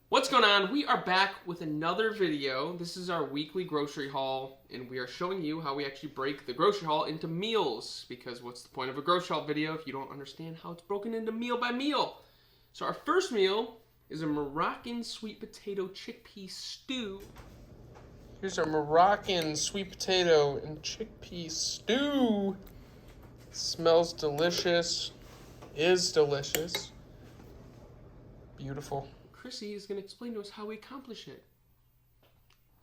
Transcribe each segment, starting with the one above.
What's going on? We are back with another video. This is our weekly grocery haul, and we are showing you how we actually break the grocery haul into meals. Because what's the point of a grocery haul video if you don't understand how it's broken into meal by meal? So our first meal is a Moroccan sweet potato chickpea stew. Here's our Moroccan sweet potato and chickpea stew. Smells delicious. Is delicious. Beautiful. Chrissy is going to explain to us how we accomplish it.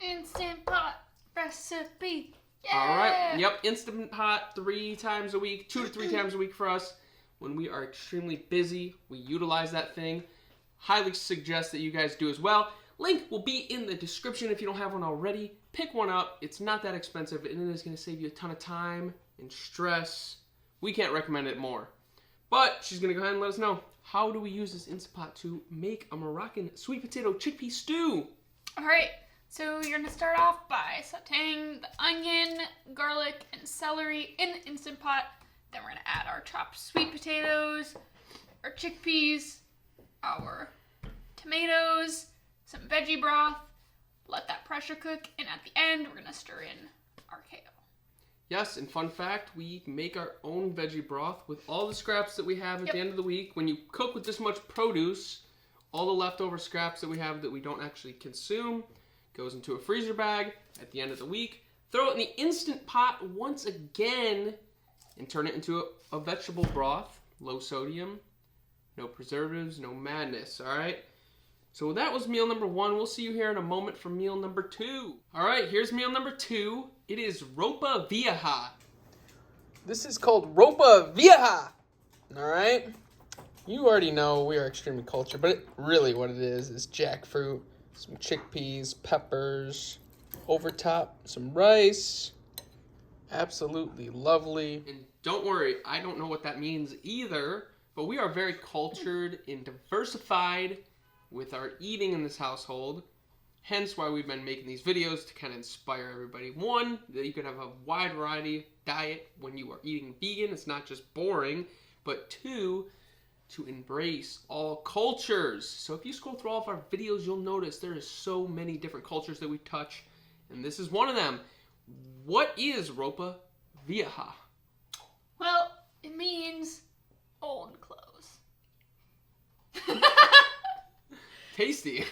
Instant Pot recipe. Yeah. All right. Yep. Instant Pot 3 times a week, 2 to 3 times a week for us. When we are extremely busy, we utilize that thing. Highly suggest that you guys do as well. Link will be in the description if you don't have one already. Pick one up. It's not that expensive, and it is going to save you a ton of time and stress. We can't recommend it more. But she's going to go ahead and let us know, how do we use this Instant Pot to make a Moroccan sweet potato chickpea stew? All right, so you're going to start off by sauteing the onion, garlic, and celery in the Instant Pot. Then we're going to add our chopped sweet potatoes, our chickpeas, our tomatoes, some veggie broth. Let that pressure cook, and at the end, we're going to stir in our kale. Yes, and fun fact, we make our own veggie broth with all the scraps that we have at the end of the week. When you cook with this much produce, all the leftover scraps that we have that we don't actually consume goes into a freezer bag at the end of the week. Throw it in the Instant Pot once again and turn it into a vegetable broth. Low sodium, no preservatives, no madness, all right? So that was meal number 1. We'll see you here in a moment for meal number 2. All right, here's meal number 2. It is Ropa Vieja. This is called Ropa Vieja. All right? You already know we are extremely cultured, but really what it is jackfruit, some chickpeas, peppers, over top some rice. Absolutely lovely. And don't worry, I don't know what that means either, but we are very cultured and diversified with our eating in this household. Hence why we've been making these videos to kind of inspire everybody. One, that you can have a wide variety diet when you are eating vegan. It's not just boring. But 2, to embrace all cultures. So if you scroll through all of our videos, you'll notice there is so many different cultures that we touch. And this is one of them. What is Ropa Vieja? Well, it means old clothes. Tasty.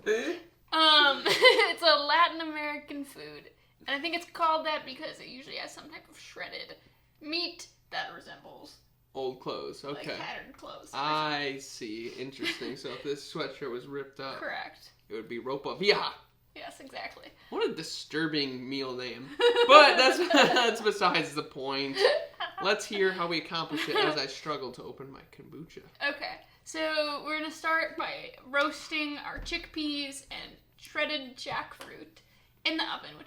It's a Latin American food. And I think it's called that because it usually has some type of shredded meat that resembles old clothes. Okay. like tattered clothes. I see. Interesting. So if this sweatshirt was ripped up, Correct. it would be Ropa Vieja. Yes, exactly. What a disturbing meal name. But that's besides the point. Let's hear how we accomplish it as I struggle to open my kombucha. Okay, so we're going to start by roasting our chickpeas and shredded jackfruit in the oven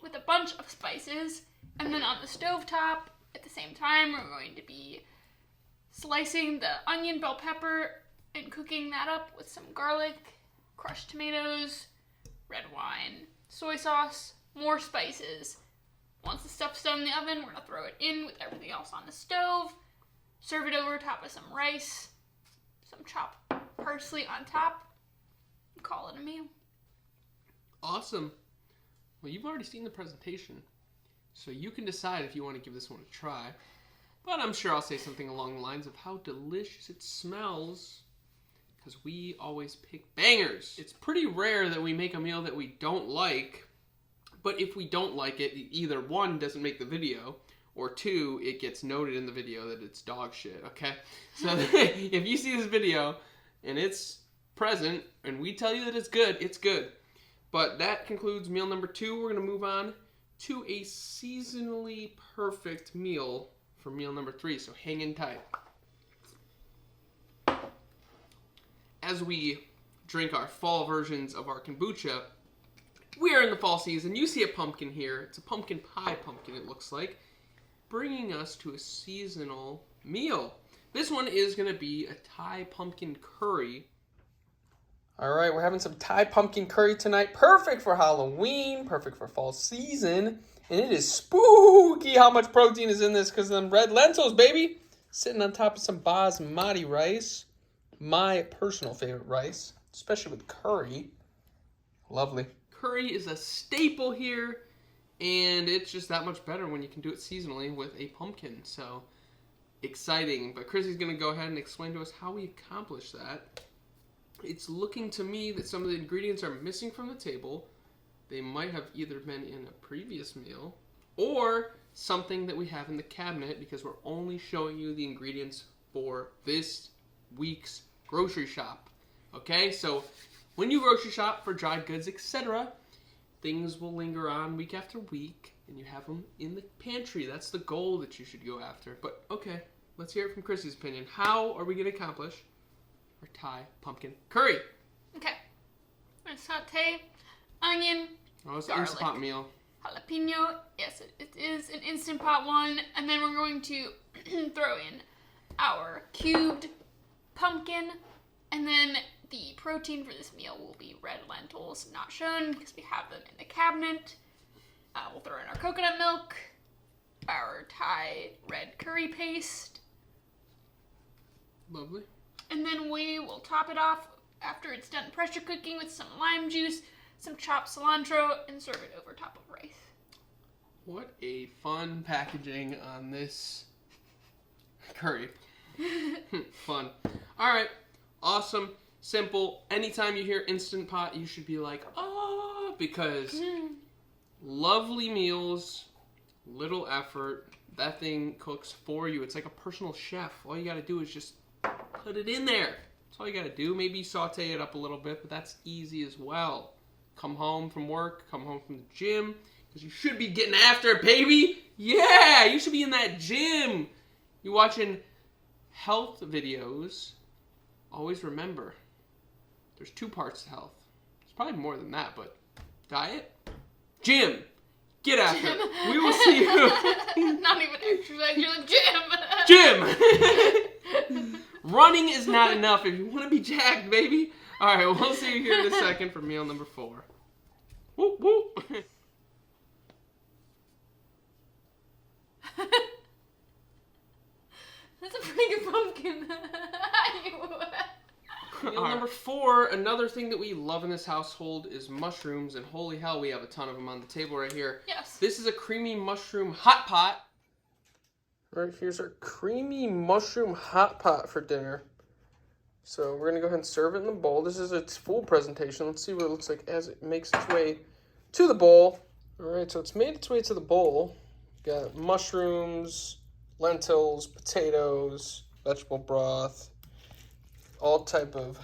with a bunch of spices. And then on the stovetop, at the same time, we're going to be slicing the onion, bell pepper, and cooking that up with some garlic, crushed tomatoes, red wine, soy sauce, more spices. Once the stuff's done in the oven, we're going to throw it in with everything else on the stove. Serve it over top of some rice, some chopped parsley on top, and call it a meal. Awesome. Well, you've already seen the presentation, so you can decide if you want to give this one a try. But I'm sure I'll say something along the lines of how delicious it smells, because we always pick bangers. It's pretty rare that we make a meal that we don't like, but if we don't like it, either 1, doesn't make the video, or 2, it gets noted in the video that it's dog shit, okay? So if you see this video and it's present and we tell you that it's good, it's good. But that concludes meal number 2. We're going to move on to a seasonally perfect meal for meal number 3, so hang in tight. As we drink our fall versions of our kombucha, we are in the fall season. You see a pumpkin here. It's a pumpkin pie pumpkin, it looks like, bringing us to a seasonal meal. This one is going to be a Thai pumpkin curry. All right, we're having some Thai pumpkin curry tonight. Perfect for Halloween, perfect for fall season. And it is spooky how much protein is in this because of them red lentils, baby. Sitting on top of some basmati rice. My personal favorite rice. especially with curry. Lovely. Curry is a staple here, and it's just that much better when you can do it seasonally with a pumpkin. So exciting. But Chrissy's going to go ahead and explain to us how we accomplish that. It's looking to me that some of the ingredients are missing from the table. They might have either been in a previous meal or something that we have in the cabinet, because we're only showing you the ingredients for this week's grocery shop. Okay, so when you grocery shop for dried goods, etc., things will linger on week after week, and you have them in the pantry. That's the goal that you should go after. But okay, let's hear it from Chrissy's opinion. How are we going to accomplish our Thai pumpkin curry? Okay, I'm going to saute onion, Oh, it's an garlic, Instant Pot meal. jalapeno. Yes, it is an Instant Pot one. And then we're going to throw in our cubed pumpkin, and then the protein for this meal will be red lentils, not shown because we have them in the cabinet. We'll throw in our coconut milk, our Thai red curry paste. Lovely. And then we will top it off after it's done pressure cooking with some lime juice, some chopped cilantro, and serve it over top of rice. What a fun packaging on this curry. Fun. All right. Awesome. Simple. Anytime you hear Instant Pot, you should be like, oh, because lovely meals, little effort. That thing cooks for you. It's like a personal chef. All you got to do is just put it in there. That's all you got to do. Maybe saute it up a little bit, but that's easy as well. Come home from work, come home from the gym, because you should be getting after it, baby. Yeah, you should be in that gym. You watching health videos. Always remember, there's 2 parts to health. There's probably more than that, but diet, gym. Get after it. We will see you. Not even exercise, you're like Gym. Running is not enough if you want to be jacked, baby. All right, we'll see you here in a second for meal number 4. Whoop, whoop. That's a pretty good pumpkin. Meal number 4, another thing that we love in this household is mushrooms, and holy hell, we have a ton of them on the table right here. Yes. This is a creamy mushroom hot pot. All right, here's our creamy mushroom hot pot for dinner. So we're going to go ahead and serve it in the bowl. This is its full presentation. Let's see what it looks like as it makes its way to the bowl. All right, so it's made its way to the bowl. Got mushrooms, lentils, potatoes, vegetable broth, all type of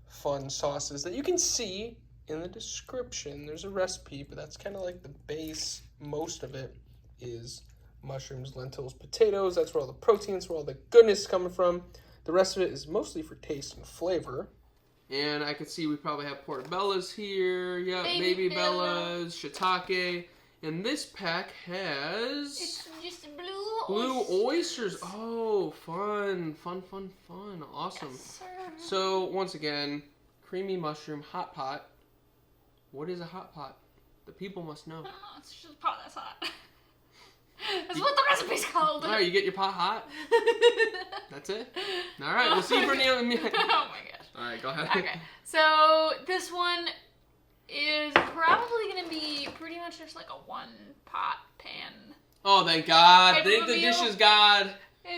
fun sauces that you can see in the description. There's a recipe, but that's kind of like the base. Most of it is mushrooms, lentils, potatoes. That's where all the proteins, where all the goodness is coming from. The rest of it is mostly for taste and flavor. And I can see we probably have portobellos here. Yeah, baby bellas, shiitake. And this pack has... It's just blue oysters. Oh, fun. Fun, fun, fun. Awesome. Yes, sir. So, once again, creamy mushroom hot pot. What is a hot pot? The people must know. Oh, it's just a pot that's hot. That's what the recipe's called. All right, you get your pot hot? That's it? All right, we'll see you for Neil and me. Oh my gosh. All right, go ahead. Okay, so this one is probably going to be pretty much just like a one-pot pan. Oh, thank God. Type Thank of the meal. dishes, God.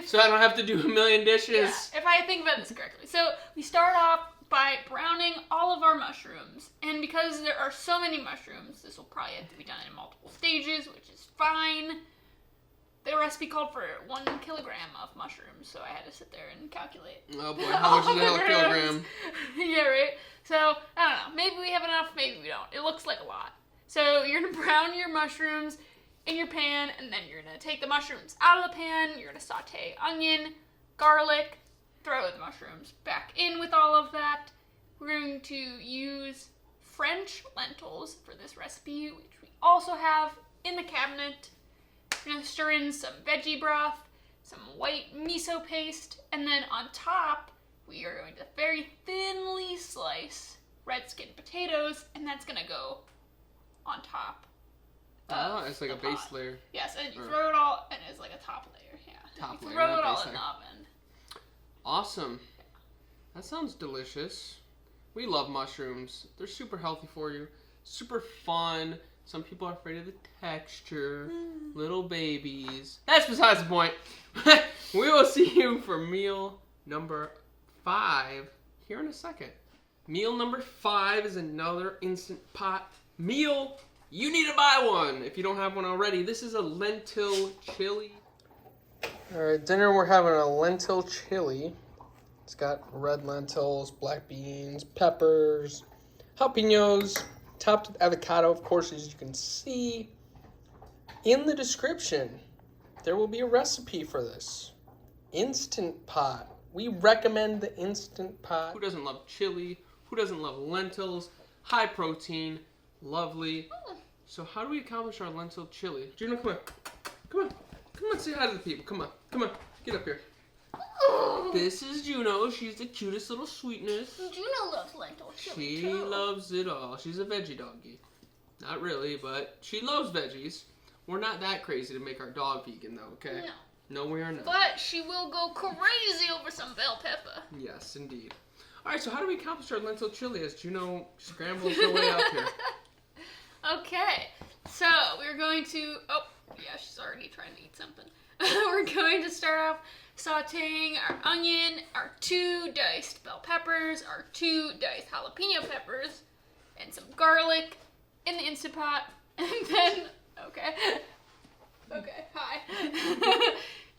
So I don't have to do a million dishes. Yeah, if I think about this correctly. So we start off by browning all of our mushrooms. And because there are so many mushrooms, this will probably have to be done in multiple stages, which is fine. The recipe called for 1 kilogram of mushrooms, so I had to sit there and calculate. Oh boy, how much is a kilogram? Yeah, right? So, I don't know. Maybe we have enough, maybe we don't. It looks like a lot. So, you're going to brown your mushrooms in your pan, and then you're going to take the mushrooms out of the pan. You're going to saute onion, garlic, throw the mushrooms back in with all of that. We're going to use French lentils for this recipe, which we also have in the cabinet. We're going to stir in some veggie broth, some white miso paste, and then on top, we are going to very thinly slice red skin potatoes, and that's going to go on top. It's like a base pot. layer. Yes, and you throw it all, and it's like a top layer. Yeah. Top you layer, throw not it all base in the layer. oven. Awesome. That sounds delicious. We love mushrooms. They're super healthy for you. Super fun. Some people are afraid of the texture. Little babies. That's besides the point. We will see you for meal number 5 here in a second. Meal number 5 is another Instant Pot meal. You need to buy one if you don't have one already. This is a lentil chili. Alright, dinner we're having a lentil chili. It's got red lentils, black beans, peppers, jalapenos, topped with avocado, of course, as you can see. In the description, there will be a recipe for this. Instant Pot. We recommend the Instant Pot. Who doesn't love chili? Who doesn't love lentils? High protein. Lovely. So how do we accomplish our lentil chili? Juno, come on. Come on. Come on, say hi to the people. Come on. Come on. Get up here. This is Juno. She's the cutest little sweetness. Juno loves lentil chili She loves it all. She's a veggie doggy. Not really, but she loves veggies. We're not that crazy to make our dog vegan, though, okay? No, we are not. But she will go crazy over some bell pepper. Yes, indeed. All right, so how do we accomplish our lentil chili as Juno scrambles her way out here? Okay, so we're going to... Oh, yeah, she's already trying to eat something. We're going to start off sauteing our onion, our 2 diced bell peppers, our 2 diced jalapeno peppers, and some garlic in the Instant Pot. And then... Okay, hi. And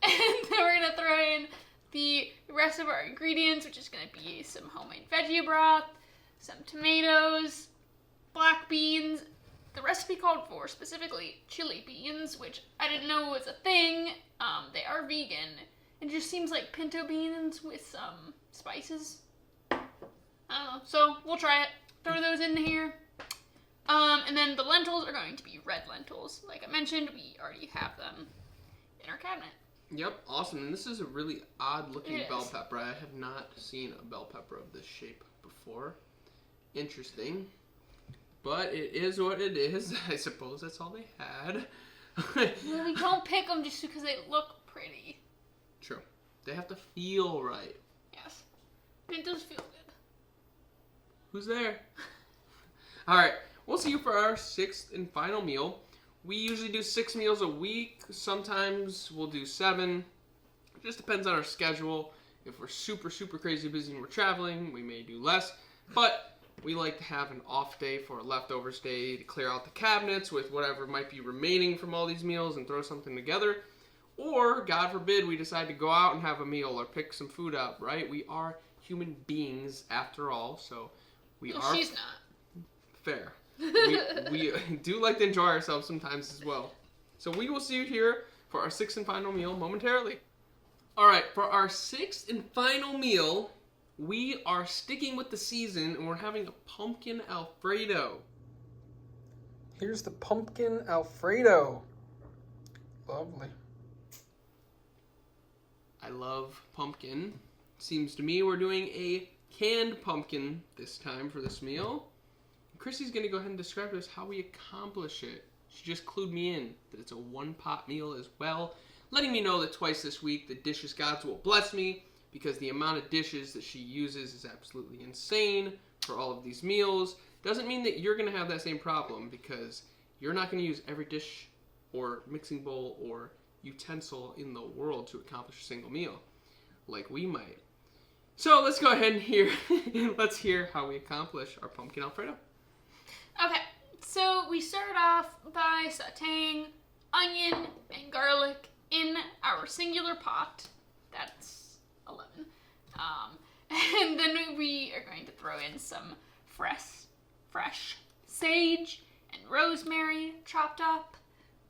then we're going to throw in the rest of our ingredients, which is going to be some homemade veggie broth, some tomatoes, black beans. The recipe called for specifically chili beans, which I didn't know was a thing. They are vegan. It just seems like pinto beans with some spices. I don't know. So we'll try it. Throw those in here. And then the lentils are going to be red lentils. Like I mentioned, we already have them in our cabinet. Yep, awesome. And this is a really odd looking bell pepper. I have not seen a bell pepper of this shape before. Interesting. But it is what it is. I suppose that's all they had. Well, we don't pick them just because they look pretty. True. They have to feel right. Yes. Pintos feel good. Who's there? Alright, we'll see you for our 6th and final meal. We usually do 6 meals a week. Sometimes we'll do 7. It just depends on our schedule. If we're super, super crazy busy and we're traveling, we may do less. But we like to have an off day for a leftovers day to clear out the cabinets with whatever might be remaining from all these meals and throw something together. Or, God forbid, we decide to go out and have a meal or pick some food up, right? We are human beings after all, so we are... She's not. Fair. We do like to enjoy ourselves sometimes as well. So we will see you here for our 6th and final meal momentarily. Alright, for our 6th and final meal, we are sticking with the season and we're having a pumpkin Alfredo. Here's the pumpkin Alfredo. Lovely. I love pumpkin. Seems to me we're doing a canned pumpkin this time for this meal. Chrissy's going to go ahead and describe to us how we accomplish it. She just clued me in that it's a 1-pot meal as well, letting me know that twice this week the dishes gods will bless me because the amount of dishes that she uses is absolutely insane for all of these meals. Doesn't mean that you're going to have that same problem because you're not going to use every dish or mixing bowl or utensil in the world to accomplish a single meal like we might. So let's go ahead and let's hear how we accomplish our pumpkin Alfredo. Okay, so we start off by sauteing onion and garlic in our singular pot. That's 11. And then we are going to throw in some fresh sage and rosemary chopped up.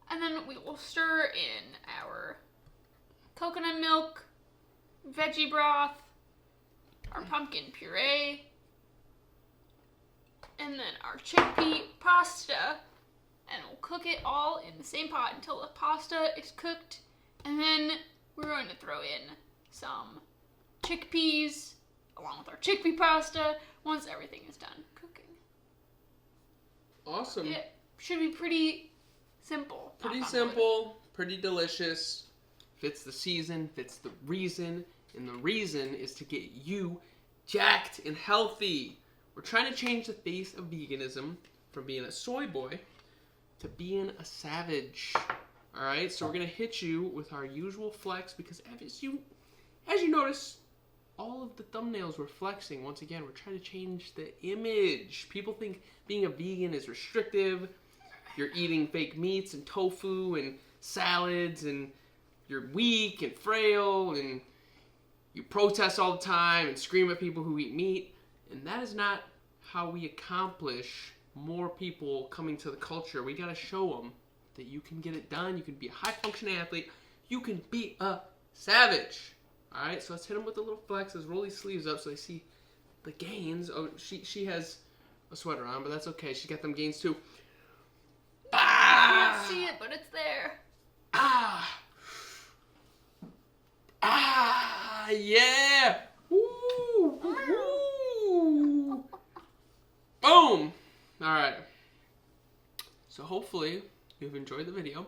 And then we will stir in our coconut milk, veggie broth, our pumpkin puree, and then our chickpea pasta, and we'll cook it all in the same pot until the pasta is cooked. And then we're going to throw in some chickpeas along with our chickpea pasta once everything is done cooking. Awesome. It should be pretty simple. Pretty simple, pretty delicious, fits the season, fits the reason, and the reason is to get you jacked and healthy. We're trying to change the face of veganism from being a soy boy to being a savage. All right, so we're gonna hit you with our usual flex because as you notice, all of the thumbnails were flexing. Once again, we're trying to change the image. People think being a vegan is restrictive. You're eating fake meats and tofu and salads, and you're weak and frail, and you protest all the time and scream at people who eat meat. And that is not how we accomplish more people coming to the culture. We gotta show them that you can get it done. You can be a high-functioning athlete. You can be a savage. All right, so let's hit them with a little flex. Let's roll these sleeves up so they see the gains. Oh, she has a sweater on, but that's okay. She got them gains too. I can't see it, but it's there. Yeah. Woo. Woo. Boom. All right. So hopefully you've enjoyed the video.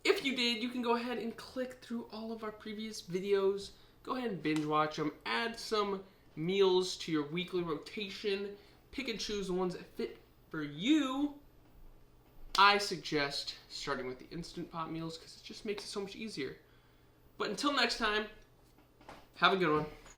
If you did, you can go ahead and click through all of our previous videos. Go ahead and binge watch them. Add some meals to your weekly rotation. Pick and choose the ones that fit for you. I suggest starting with the Instant Pot meals because it just makes it so much easier. But until next time, have a good one.